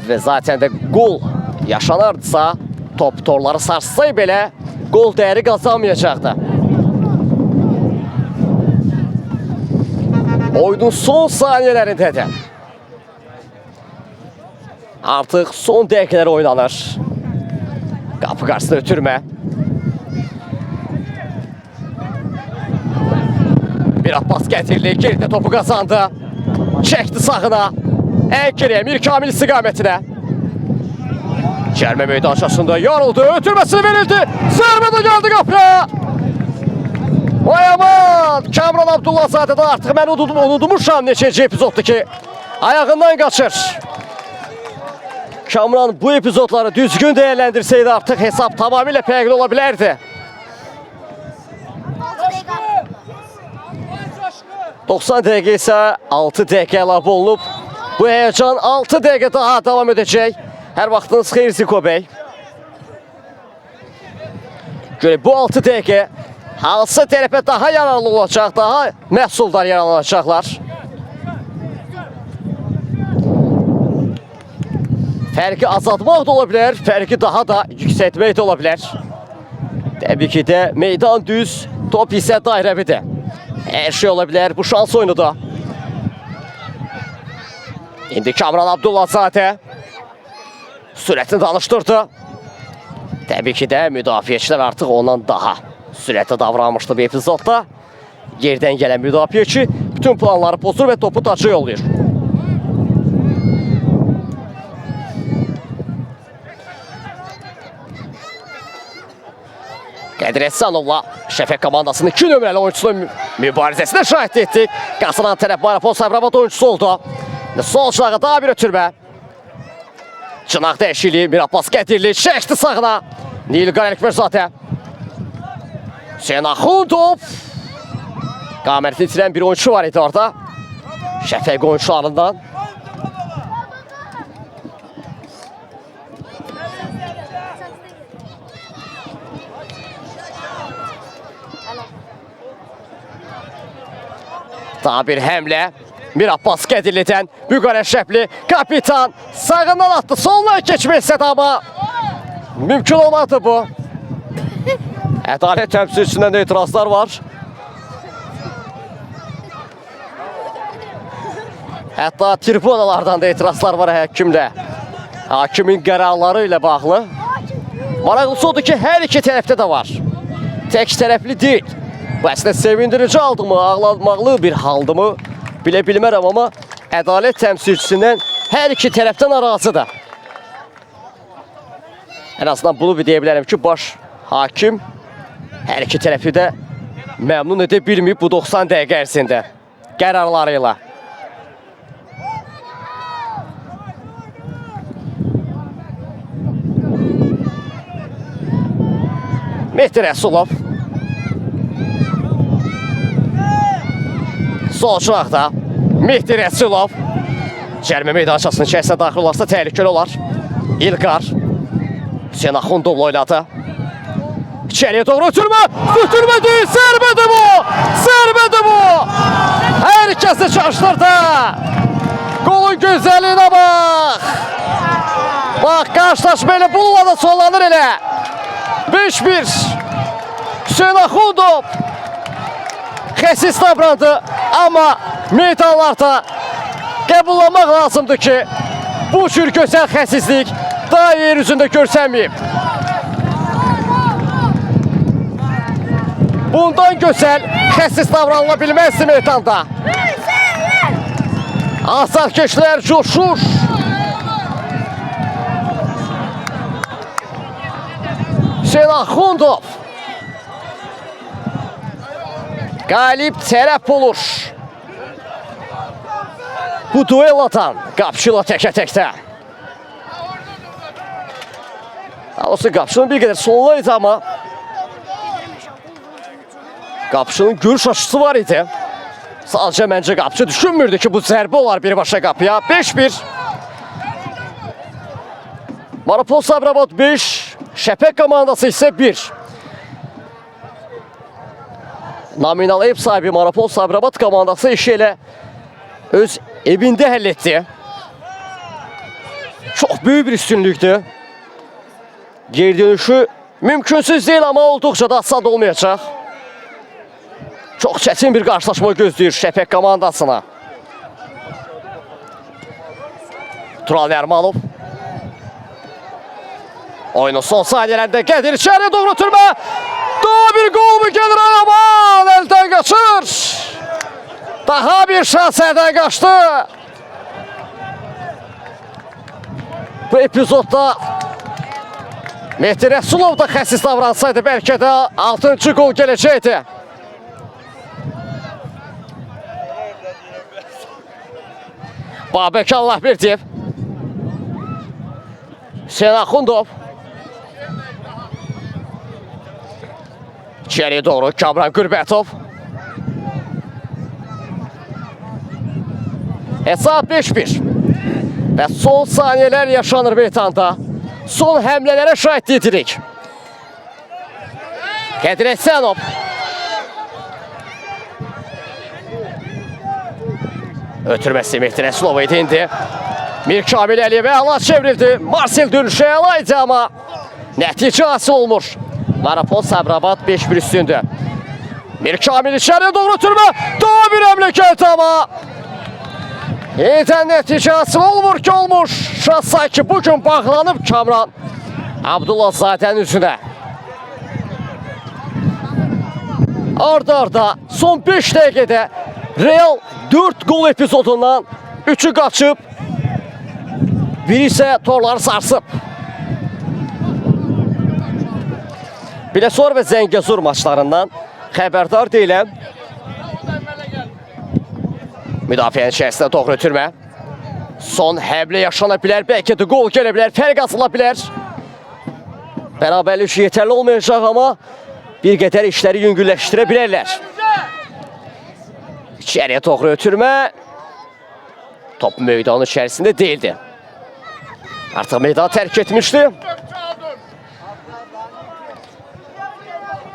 Və zaten də qol yaşanardısa, top torları sarsay belə qol dəyəri qazanmayacaqdı. Oyunun son saniyələrindədir. Artıq son dəqiqələr oynanır. Qapı qarşısında ötürmə. Bir Abbas Qədirli geridə topu qazandı. Çəkdi sağına. Ən geriyə Mir Kamil istiqamətinə. Cərmə meydançasında yoruldu. Ötürməsini verildi. Zərbə də gəldi qapıya. Vay aman! Kamran Abdullazadə də artıq mən unutmuşam neçənci epizoddur ki, ayağından qaçır. Kamran bu epizodları düzgün dəyərləndirsəydi artıq hesab tamamilə fərqli ola bilərdi. 90 dəqiqə isə 6 dəqiqə əlavə olunub. Bu həyəcan 6 dəqiqə daha davam edəcək. Hər vaxtınız xeyir Ziko bəy. Görə bu 6 dəqiqə hansı tərəfə daha yararlı olacaq, daha məhsuldar yararlanacaqlar. Fərqi azaltmaq da ola bilər, fərqi daha da yüksəltmək də ola bilər. Təbii ki də meydan düz, top isə dairəvidir. Hər şey ola bilər bu şans oyunuda. İndi Kamran Abdullazadə sürətini danışdırdı. Təbii ki də müdafiəçilər artıq ondan daha sürətli davranmışdı bu epizodda. Yerdən gələn müdafiəçi bütün planları pozur və topu taça yollayır. Qədir Əhsanovla Şəfəq komandasının 2 nömrəli oyuncusunun mübarizəsinə şahid etdik. Qazanan tərəf Marapol Sabirabad oyuncusu oldu. Sol çınağa daha bir ötürmə. Çınaq dəyişikliyi Mir Abbas Qədirli çəkdi sağına. Nilqar Ələkbərzadə. Hüseyn Axundov. Qamətini itirən bir oyuncu var idi orada. Şəfəq oyuncularından. Daha bir həmlə. Mir Abbas Qədirlidən Büqar Əşrəfli kapitan sağından attı. Soldan keçmək istədi amma mümkün olmadı bu. Ədalət təmsilçisindən etirazlar var. Hətta tribunalardan da etirazlar var həkimdə. Hakimin qərarları ilə bağlı. Maraqlısı odur ki, hər iki tərəfdə də var. Tək tərəfli deyil. Bu əslində sevindirici haldı mı, ağlanmaqlı bir haldı mı bilə bilmərəm, amma ədalət təmsilçisindən hər iki tərəfdən narazıdır. Ən azından bunu bir deyə bilərəm ki, baş hakim hər iki tərəfi də məmnun edə bilməyib bu 90 dəqiqə ərzində qərarlarıyla. Mehdi Rəsulov. Sol çınaqda Mehdi Rəsulov. Cərmə meydançasının içərisinə daxil olarsa təhlükəli olar. İlqar Hüseyn Axundovla oynadı. İçeriye doğru ötürme. Ötürme değil. Zərbədir bu. Zərbədir bu. Herkesi çaştırdı. Golun güzelliğine bak. Bak karşılaşma elə bununla da sonlanır elə. 5-1. Hüseyin Axundov xəsis davrandı. Amma meydanlarda qəbullanmaq lazımdır ki, bu cür gözəl xəsislik daha yer üzündə görsənməyib. Bundan gözəl xəsis davranıla bilməzdi meydanda. Azarkeşlər coşur. Hüseyin Axundov qalib tərəf olur. Bu duelladan Qapçıyla təkə-təkdə. Olsa Qapçının bir qədər soluydu amma Qapçının görüş açısı var idi. Sadəcə məncə Qapçı düşünmürdü ki, bu zərbə olar birbaşa qapıya. 5-1. Marapol Sabirabad 5, Şəpək komandası isə 1. Nominal ev sahibi Marapol Sabirabad komandası işi elə öz evində həll etdi. Çox böyük bir üstünlükdür. Geri dönüşü mümkünsüz deyil amma olduqca da asad olmayacaq. Çox çətin bir qarşılaşma gözləyir Şəpək komandasına. Tural Nərmanov. Oyunun son saniyələrində Qədir içəriyə doğru ötürmə. Daha bir gol mu gelir Ayaman? Eldən qaçır. Daha bir şans eldən qaçdı. Bu epizodda Mehdi Rəsulov da xəsis davransaydı bəlkə də 6-cı gol gələcəkdi. Babək Allahverdiyev. Hüseyin Axundov. İçeriye doğru Kamran Qürbətov. Hesab 5-1. Və son saniyeler yaşanır meydanda. Son həmlələrə şahidlik edirik. Qədir Əhsənov. Ötürməsi Mehdi Rəsulova idi indi. Mir Kamil Əliyev əla çevrildi. Marcel dönüşü əla idi amma nəticə hasil olmur. Marapol Sabirabad 5-1 üstündü. Mir Kamil içəriyə doğru ötürmə. Daha bir həmlə gəldi amma yenidən nəticə hasil olmur ki olmuş. Şans sanki bugün bağlanıb Kamran Abdullahzadənin üzünə. Arda son 5 dəqiqədə Real 4 gol epizodundan 3'ü qaçıb, biri isə torları sarsıb. Biləsuvar və Zəngəzur maçlarından xəbərdar deyiləm. Müdafiənin içərisində doğru ötürmə. Son həmlə yaşana bilər, bəlkə də gol gələ bilər, fərq asıla bilər. Bərabərlik yetərli olmayacaq amma bir qədər işləri yüngülləşdirə bilərlər. İçəriyə doğru ötürmə. Top meydanın içərisində deyildi. Artıq meydanı tərk etmişdi.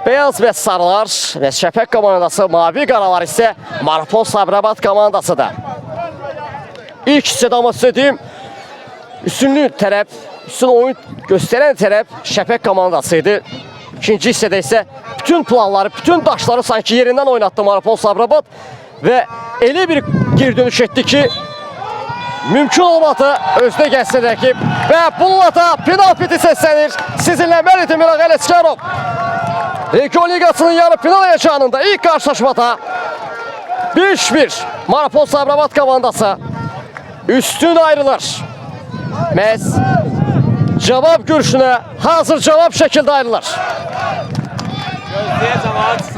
Beyaz və sarılar və Şəpək komandası, mavi qaralar isə Marapol Sabirabad komandası da. İlk hissədə amma istədiyim üstünlük tərəf, üstün oyun göstərən tərəf Şəpək komandası idi. İkinci hissədə isə bütün planları, bütün daşları sanki yerindən oynatdı Marapol Sabirabad və elə bir geri dönüş etdi ki, mümkün olmadı özünə gəlsə rəqib və bununla da penalti səslənir. Sizinlə mən idim Miraq Ələsgərov. Region Ligasının yarı final heyecanında ilk karşılaşmada 5-1 Marapol Sabirabad komandası üstün ayrılır. Məhz cavab görüşünə hazır cavab şəkildə ayrılır. Gözləyə cavab